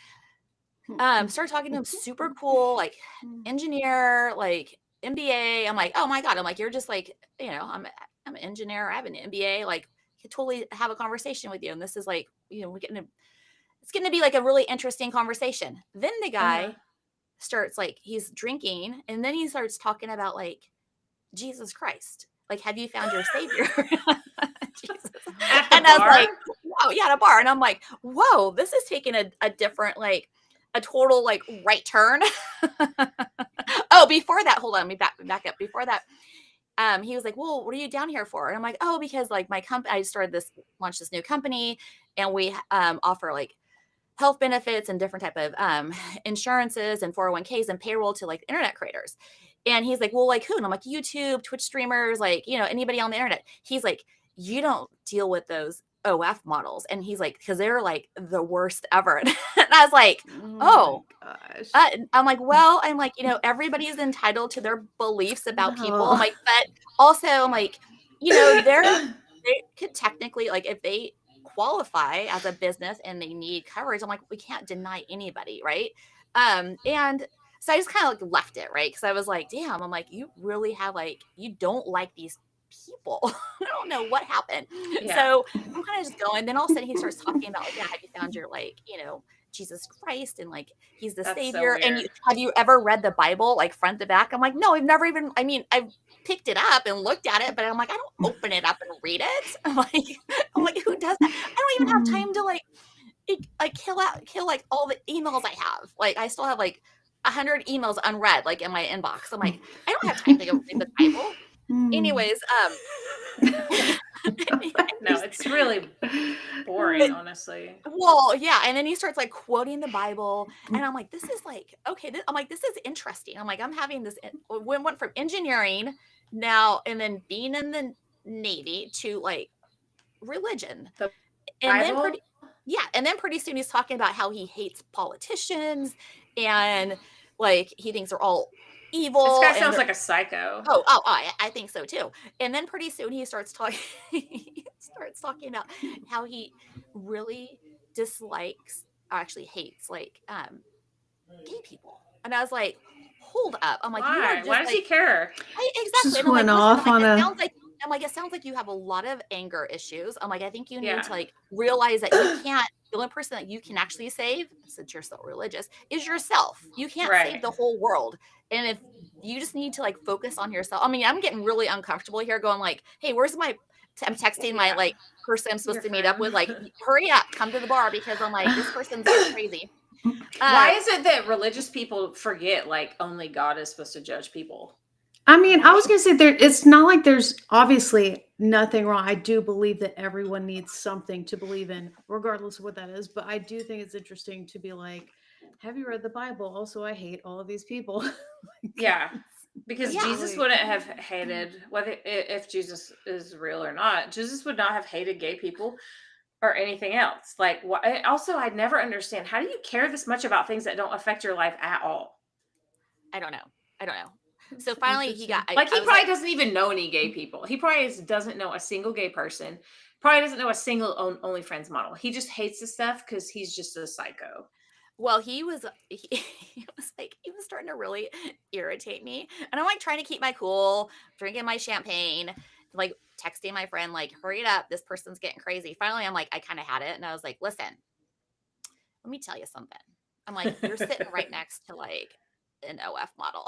Started talking to him, super cool, like engineer, like MBA. I'm like, oh my God. I'm like, you're just like, I'm an engineer. I have an MBA. Like, I could totally have a conversation with you. And this is like, it's going to be like a really interesting conversation. Then the guy starts like, he's drinking, and then he starts talking about like Jesus Christ. Like, have you found your savior? Jesus. And I was like, whoa, yeah, at a bar. And I'm like, whoa, this is taking a different, like a total like right turn. Oh, before that, hold on, let me back up. Before that, he was like, well, what are you down here for? And I'm like, oh, because like my company, I launched this new company, and we offer like health benefits and different type of insurances and 401ks and payroll to like internet creators. And he's like, well, like who? And I'm like, YouTube, Twitch streamers, like, anybody on the internet. He's like, you don't deal with those OF models. And he's like, because they're like the worst ever. And I was like, oh gosh. I'm like, well, I'm like, everybody's entitled to their beliefs about people. I'm like, but also I'm like, they could technically, like, if they qualify as a business and they need coverage, I'm like, we can't deny anybody, right? And so I just kind of like left it, right? Because I was like, damn, I'm like, you really have like, you don't like these people. I don't know what happened. Yeah. So I'm kind of just going. Then all of a sudden he starts talking about like, yeah, have you found your like, Jesus Christ, and like he's the savior. So, and have you ever read the Bible like front to back? I'm like, no, I've never even. I mean, I've picked it up and looked at it, but I'm like, I don't open it up and read it. I'm like, who does that? I don't even have time to like kill like all the emails I have. Like I still have like 100 emails unread like in my inbox. I'm like, I don't have time to go read the Bible. Anyways, no, it's really boring, honestly. Well, yeah, and then he starts like quoting the Bible, and I'm like, this is like, okay, I'm like, this is interesting. I'm like, I'm having this. We went from engineering now, and then being in the Navy to like religion, and Bible? then pretty soon he's talking about how he hates politicians, and like he thinks they're all evil. This guy sounds like a psycho. I think so too. And then pretty soon he starts talking about how he really dislikes, or actually hates, like gay people. And I was like, hold up. I'm like, why? Why does he care? Exactly. Just went off on a. I'm like, it sounds like you have a lot of anger issues. I'm like, I think you need to like realize that you can't. The only person that you can actually save, since you're so religious, is yourself. You can't save the whole world. And if you just need to like focus on yourself. I mean, I'm getting really uncomfortable here going like, hey, where's my, I'm texting my like person I'm supposed to meet up with, like, hurry up, come to the bar, because I'm like, this person's crazy. Why is it that religious people forget like only God is supposed to judge people? I mean, I was going to say it's not like there's obviously nothing wrong. I do believe that everyone needs something to believe in, regardless of what that is. But I do think it's interesting to be like, have you read the Bible? Also, I hate all of these people. Yeah, because Jesus wouldn't have hated, whether if Jesus is real or not, Jesus would not have hated gay people or anything else. Like, also, I'd never understand, how do you care this much about things that don't affect your life at all? I don't know. So finally he got, he probably doesn't even know any gay people. He probably doesn't know a single gay person. Probably doesn't know a single OnlyFans model. He just hates this stuff because he's just a psycho. Well, he was starting to really irritate me. And I'm like trying to keep my cool, drinking my champagne, like texting my friend, like, hurry it up, this person's getting crazy. Finally, I'm like, I kind of had it. And I was like, listen, let me tell you something. I'm like, you're sitting right next to like an OF model.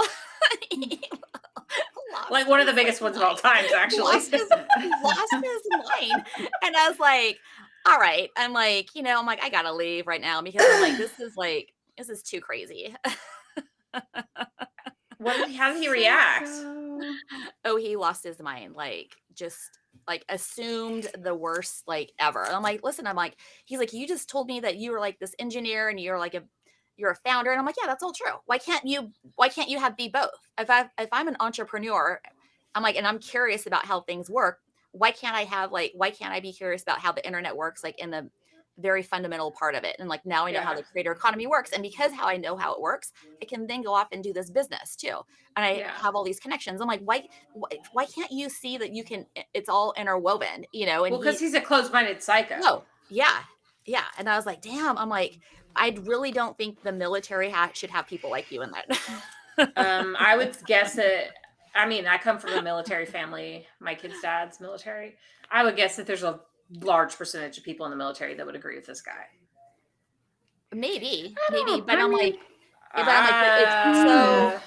Like one of the biggest ones of all times, actually. Lost his mind. And I was like, all right. I'm like, I'm like, I gotta leave right now, because I'm like, this is too crazy. How did he react? Oh, he lost his mind. Like, just like assumed the worst, like, ever. And I'm like, listen, he's like, you just told me that you were like this engineer and you're a founder. And I'm like, yeah, that's all true. Why can't you have be both? If I'm an entrepreneur, I'm like, and I'm curious about how things work, why can't I be curious about how the internet works, like in the very fundamental part of it? And like, now I know how the creator economy works. And because how I know how it works, I can then go off and do this business too. And I have all these connections. I'm like, why can't you see that you can, it's all interwoven, you know? And because he's a closed-minded psycho. No, yeah. Yeah. And I was like, damn, I'm like, I really don't think the military should have people like you in that. I would guess that, I mean, I come from a military family. My kid's dad's military. I would guess that there's a large percentage of people in the military that would agree with this guy. Maybe, but I'm like, it's so.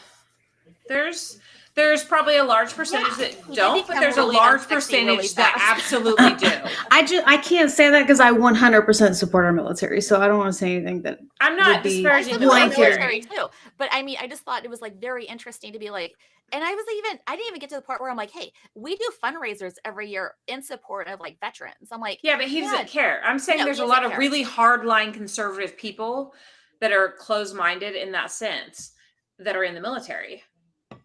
There's probably a large percentage that don't, but there's a large percentage that absolutely do. I can't say that because I 100% support our military, so I don't want to say anything that I'm not disparaging the military too. But I mean, I just thought it was like very interesting to be like, and I didn't even get to the part where I'm like, hey, we do fundraisers every year in support of like veterans. I'm like, yeah, but he doesn't care. I'm saying there's a lot of really hardline conservative people that are closed-minded in that sense that are in the military.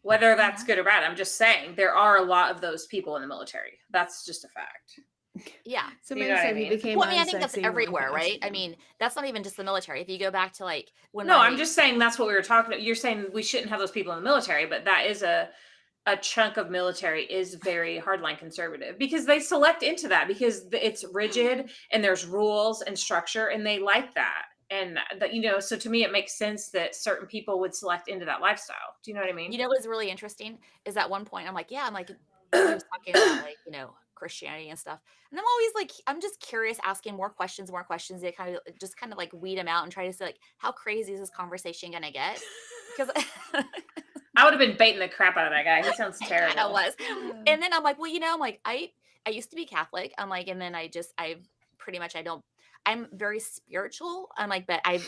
Whether that's good or bad, I'm just saying there are a lot of those people in the military. That's just a fact. Yeah. So maybe he became I think that's everywhere, right? I mean, that's not even just the military. If you go back to like I'm just saying that's what we were talking about. You're saying we shouldn't have those people in the military, but that is a chunk of military is very hardline conservative because they select into that because it's rigid and there's rules and structure and they like that. And that, you know, so to me, it makes sense that certain people would select into that lifestyle. Do you know what I mean? You know, what's really interesting is at one point I'm like, he was talking about like, you know, Christianity and stuff. And I'm always like, I'm just curious, asking more questions. They kind of like weed them out and try to say like, how crazy is this conversation going to get? Because I would have been baiting the crap out of that guy. He sounds terrible. I was. And then I'm like, well, you know, I'm like, I used to be Catholic. I'm like, and then I'm very spiritual. I'm like, but I'm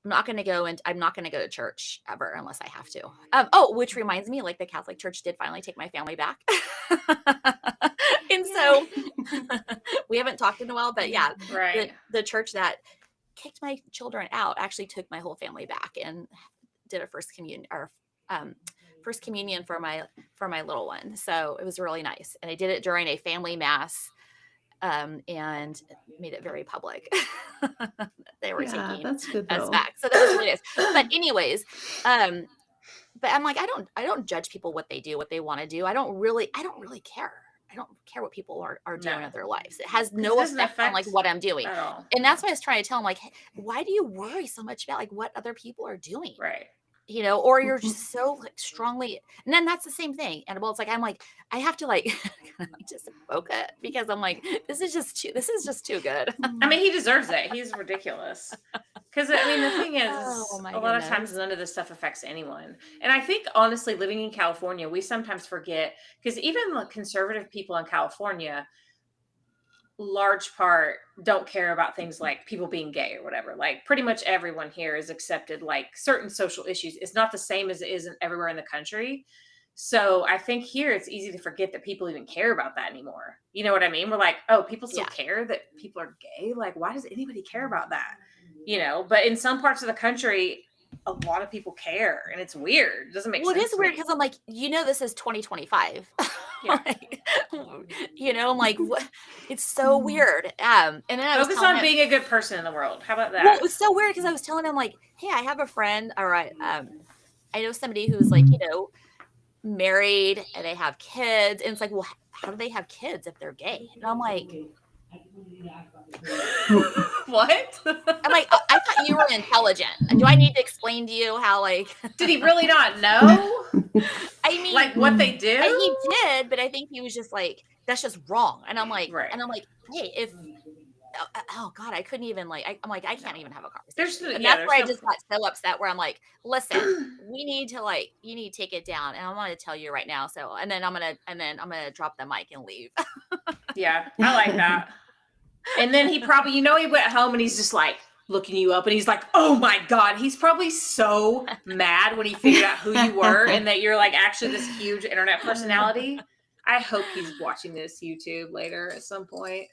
not going to go to church ever unless I have to. Which reminds me, like the Catholic Church did finally take my family back. And so we haven't talked in a while, but yeah, right. The church that kicked my children out actually took my whole family back and did a first communion for my little one. So it was really nice. And I did it during a family mass. And made it very public. They were taking that's good us back. So that was really nice. But anyways, but I'm like, I don't judge people what they do, what they want to do. I don't really care. I don't care what people are doing in their lives. It has no effect on like what I'm doing. And that's why I was trying to tell them, like, hey, why do you worry so much about like what other people are doing? Right. You know, or you're just so like strongly, and then that's the same thing. And well, it's like, I'm like, I have to like just poke it because I'm like, this is just too good. I mean, he deserves it. He's ridiculous. Because I mean, the thing is, a lot of times none of this stuff affects anyone. And I think honestly, living in California, we sometimes forget because even like conservative people in California, large part don't care about things like people being gay or whatever. Like pretty much everyone here is accepted, like certain social issues. It's not the same as it is everywhere in the country. So I think here it's easy to forget that people even care about that anymore. You know what I mean? We're like, oh, people still care that people are gay. Like, why does anybody care about that? You know, but in some parts of the country, a lot of people care and it's weird. It doesn't make sense. Well, it is weird because I'm like, you know, this is 2025. Like, you know, I'm like, what? It's so weird. And then I focus on being a good person in the world. How about that? Well, it was so weird because I was telling him like, hey, I have a friend. All right. I know somebody who's like, you know, married and they have kids. And it's like, well, how do they have kids if they're gay? And I'm like, what? I'm like, I thought you were intelligent. Do I need to explain to you how like did he really not know? I mean, like what they do? He did, but I think he was just like, that's just wrong. And I'm like, hey, if oh God, I couldn't even like I'm like, I can't even have a conversation. And that's where I just got so upset where I'm like, listen, you need to take it down. And I want to tell you right now. So and then I'm gonna drop the mic and leave. Yeah, I like that. And then he probably, you know, he went home and he's just like, looking you up, and he's like, oh my God, he's probably so mad when he figured out who you were and that you're like actually this huge internet personality. I hope he's watching this YouTube later at some point.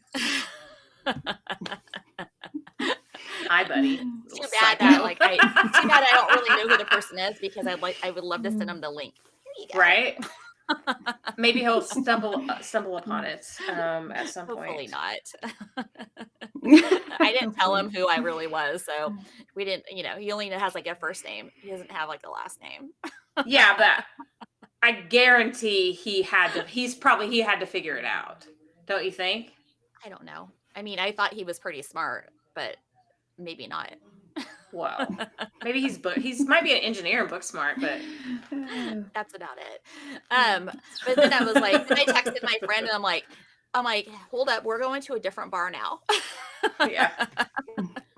Hi, buddy. Too bad that too bad I don't really know who the person is, because I would love to send him the link. Here you go. Right? Maybe he'll stumble upon it at some point. Hopefully not. I didn't tell him who I really was, so we didn't. He only has like a first name. He doesn't have like a last name. Yeah, but I guarantee he had to figure it out. Don't you think? I don't know. I mean, I thought he was pretty smart, but maybe not. Well, maybe he might be an engineer and book smart, but that's about it. But then I was like, then I texted my friend, and I'm like, hold up, we're going to a different bar now. Yeah.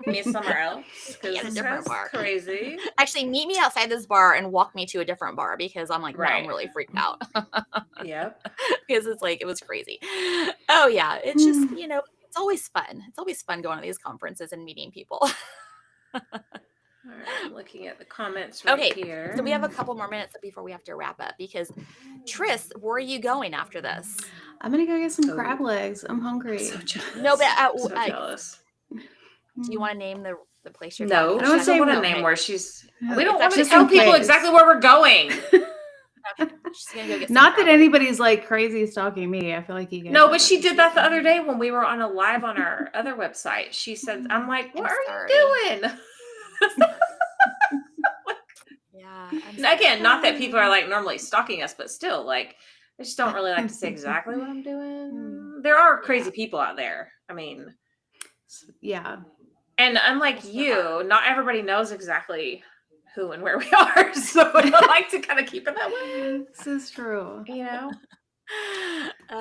Meet somewhere else. Yeah, a different bar. Crazy. Actually, meet me outside this bar and walk me to a different bar, because I'm like, right. I'm really freaked out. Yep. Because it's like, it was crazy. Oh yeah. It's just, it's always fun. It's always fun going to these conferences and meeting people. All right, I'm looking at the comments here. So we have a couple more minutes before we have to wrap up, because Tris, where are you going after this? I'm gonna go get some crab legs. I'm hungry. I'm so jealous. No, but so jealous. Do you want to name the place you're going? No, I don't want to name where she's. We don't want to just tell in people case. exactly where we're going. She's gonna go get Not that anybody's like crazy stalking me. I feel like you guys. No, but she did that the other day when we were on a live on our other website. She said, "I'm like, what are you doing?" Yeah. Again, not that people are like normally stalking us, but still, like, I just don't really like to say exactly what I'm doing. There are crazy people out there. I mean, yeah. And unlike you, not everybody knows exactly who and where we are. So I like to kind of keep it that way. This is true.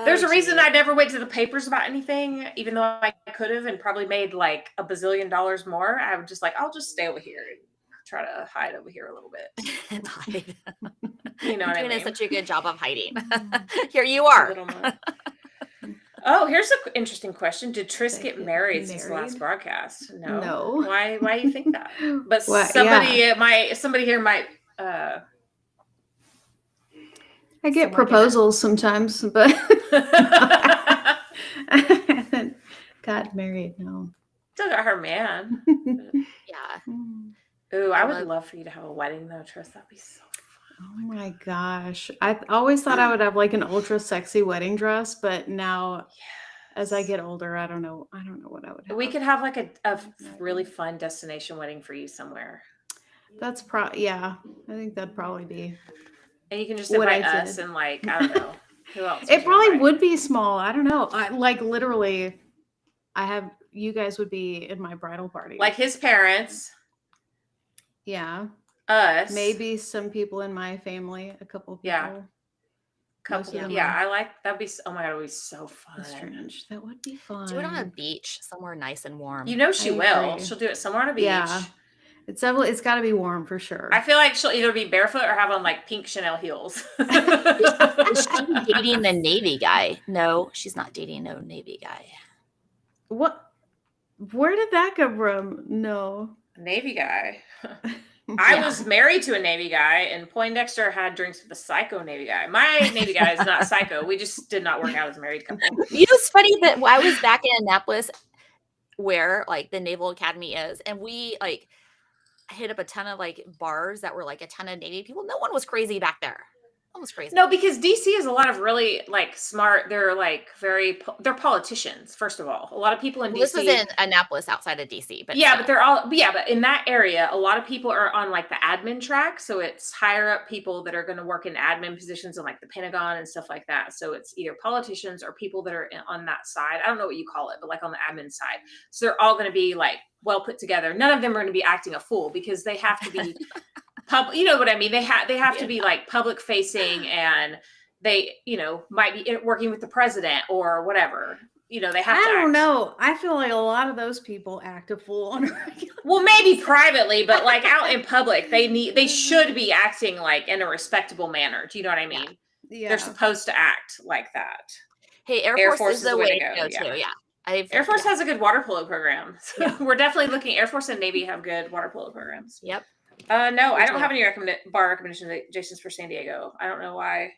There's a reason I never went to the papers about anything, even though I could have and probably made like $1 billion more. I would just like, I'll just stay over here and try to hide over here a little bit. And hide. You know what I mean? Doing such a good job of hiding. Here you are. Oh, here's an interesting question. Did Tris get married since the last broadcast? No. Why do you think that? But somebody here might I get proposals sometimes, but I haven't got married, no. Still got her man. Yeah. Ooh, I would love for you to have a wedding though, Tris. That'd be so fun. Oh my gosh. I always thought I would have like an ultra sexy wedding dress, but now as I get older, I don't know what I would have. We could have like a really fun destination wedding for you somewhere. That's I think that'd probably be. And you can just invite us and like, I don't know. Who else? It probably would be small. I don't know. Like literally, you guys would be in my bridal party. Like his parents. Yeah. Us. Maybe some people in my family, a couple people. Yeah. I like that'd be. Oh my god, it would be so fun. Strange. That would be fun. Do it on a beach somewhere nice and warm. She will. She'll do it somewhere on a beach. Yeah. It's got to be warm for sure. I feel like she'll either be barefoot or have on like pink Chanel heels. Is she dating the Navy guy? No, she's not dating no Navy guy. What? Where did that come from? No. Navy guy. I was married to a Navy guy, and Poindexter had drinks with a psycho Navy guy. My Navy guy is not psycho. We just did not work out as a married couple. It's funny that I was back in Annapolis, where like the Naval Academy is, and we like hit up a ton of like bars that were like a ton of Navy people. No one was crazy back there. No one was crazy. No, because DC is a lot of really like smart. They're like they're politicians. First of all, a lot of people in DC. This was in Annapolis, outside of DC, but but in that area, a lot of people are on like the admin track. So it's higher up people that are going to work in admin positions in like the Pentagon and stuff like that. So it's either politicians or people that are on that side. I don't know what you call it, but like on the admin side. So they're all going to be like well put together. None of them are going to be acting a fool, because they have to be you know what I mean? They have to be like public facing, and they, might be working with the president or whatever. They have to. I don't know. I feel like a lot of those people act a fool on a regular. Well, maybe privately, but like out in public, they should be acting like in a respectable manner. Do you know what I mean? Yeah. They're supposed to act like that. Hey, Air Force is the way to go too. Yeah. Air Force has a good water polo program. So Yeah. we're definitely looking. Air Force and Navy have good water polo programs. Yep. No, We I don't do. have any bar recommendations. Jason's for San Diego. I don't know why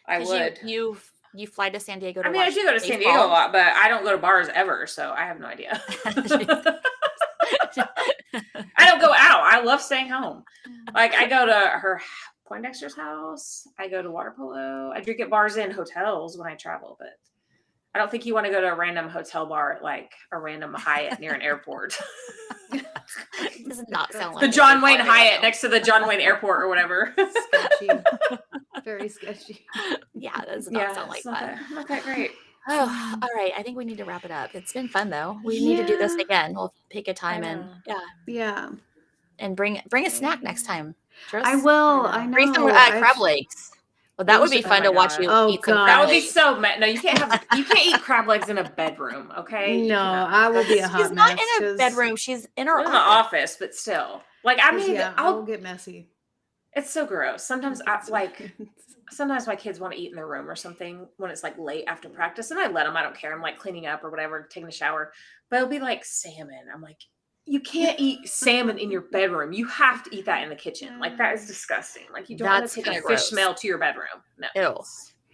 I would. You fly to San Diego to I mean, I watch do go to San baseball. Diego a lot, but I don't go to bars ever, so I have no idea. I don't go out. I love staying home. Like, I go to her Poindexter's house. I go to water polo. I drink at bars and hotels when I travel, but I don't think you want to go to a random hotel bar at like a random Hyatt near an airport. It does not sound like The a John good Wayne party, Hyatt though. next to the John Wayne Airport or whatever. Sketchy. Very sketchy. Yeah, that does not sound like it's not fun. not that great. Oh, all right. I think we need to wrap it up. It's been fun though. We need to do this Yeah. again. We'll pick a time and Yeah. and bring a snack next time. Tris. I will. I know. Bring some crab legs. Well, that would be Oh fun my to watch God. you Oh, eat some God. That crab would be legs. so no, you can't eat crab legs in a bedroom, okay? No, I will be a hot She's not mess. in a bedroom. She's in her in the office, but still. Like, I mean, I will get messy. it's so gross. Sometimes sometimes my kids want to eat in their room or something when it's like late after practice, and I let them. I don't care. I'm like cleaning up or whatever, taking a shower. But it'll be like salmon. I'm like, you can't eat salmon in your bedroom. You have to eat that in the kitchen. Like, that is disgusting. Like, you don't want to take a fish gross. smell to your bedroom. No.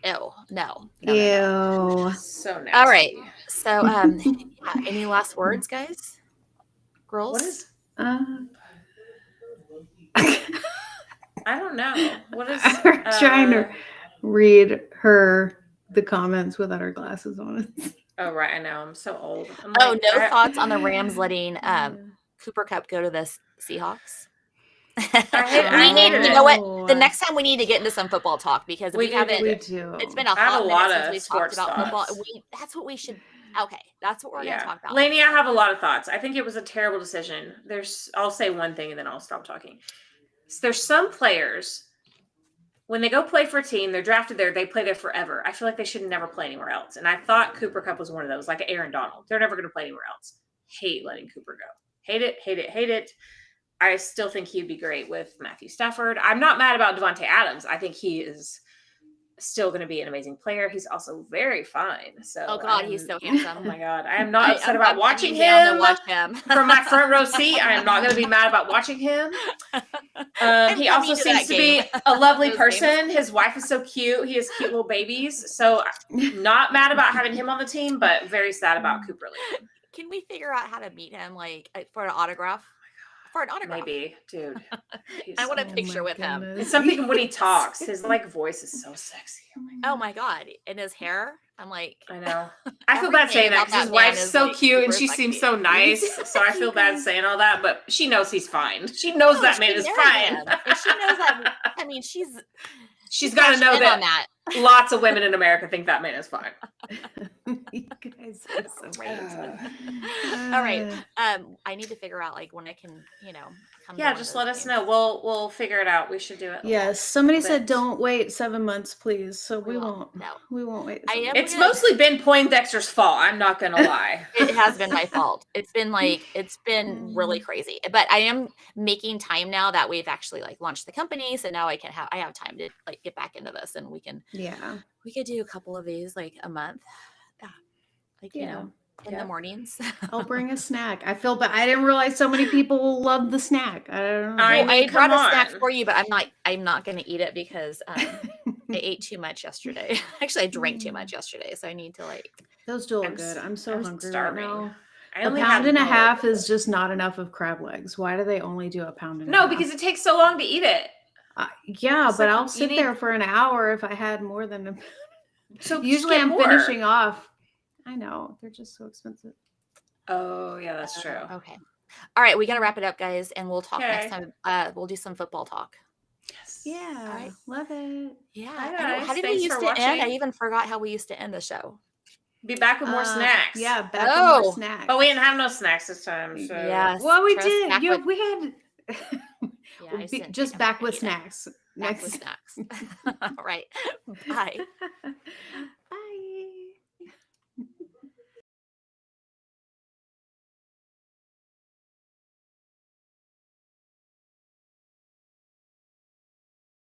Ew. No. Ew. So nasty. All right. So, any last words, guys? Girls? What is? I don't know. What is? I'm trying to read the comments without her glasses on. Oh, right. I know. I'm so old. No thoughts on the Rams letting Cooper Kupp go to the Seahawks? You know what? The next time we need to get into some football talk because we haven't. We do. It's been a hot minute since we've talked about football. That's what we should. Okay, that's what we're going to talk about. Lainey, I have a lot of thoughts. I think it was a terrible decision. I'll say one thing and then I'll stop talking. There's some players, when they go play for a team, they're drafted there, they play there forever. I feel like they should never play anywhere else. And I thought Cooper Kupp was one of those, like Aaron Donald. They're never going to play anywhere else. Hate letting Cooper go. Hate it, hate it, hate it. I still think he'd be great with Matthew Stafford. I'm not mad about Devontae Adams. I think he is still going to be an amazing player. He's also very fine. So, oh God, he's so handsome. Oh my God, I am not upset about watching him. Down to watch him From my front row seat. I am not going to be mad about watching him. He also seems to be a lovely person. His wife is so cute. He has cute little babies. So, not mad about having him on the team, but very sad about Cooper leaving. Can we figure out how to meet him, like for an autograph? For an autograph, maybe, dude. I want a picture with him. It's something when he talks, his like voice is so sexy. Oh my God, and his hair. I'm like, I know. I feel bad saying that because his wife's so cute and she seems so nice. So I feel bad saying all that, but she knows he's fine. She knows that man is fine. And she knows that. I mean, she's got to know that lots of women in America think that man is fine. You guys are so crazy. All right. I need to figure out like when I can, come. Yeah, just let us know. We'll figure it out. We should do it. Yes. Somebody said don't wait 7 months, please. So we won't. No, we won't wait. It's mostly been Poindexter's fault. I'm not gonna lie. It has been my fault. It's been really crazy. But I am making time now that we've actually like launched the company. So now I have time to like get back into this and we can. Yeah. We could do a couple of these like a month. Yeah. Like, in the mornings. I'll bring a snack. I feel bad. I didn't realize so many people love the snack. I don't know. I brought a snack for you, but I'm not going to eat it because I ate too much yesterday. Actually, I drank too much yesterday. So I need to like. Those do look good. I'm so hungry right now. A pound and a half is just not enough of crab legs. Why do they only do a pound and a half? No, because it takes so long to eat it. Yeah, but I'll sit there for an hour if I had more than a. So usually I'm finishing off. I know. They're just so expensive. Oh, yeah, that's true. Okay. All right. We got to wrap it up, guys, and we'll talk next time. We'll do some football talk. Yes. Yeah. All right. Love it. Yeah. How did we used to end? I even forgot how we used to end the show. Be back with more snacks. Yeah, back with more snacks. But we didn't have no snacks this time. So. Yes. Well, we did. Yeah, we had... just back with snacks. Back with snacks. All right. Bye. Bye.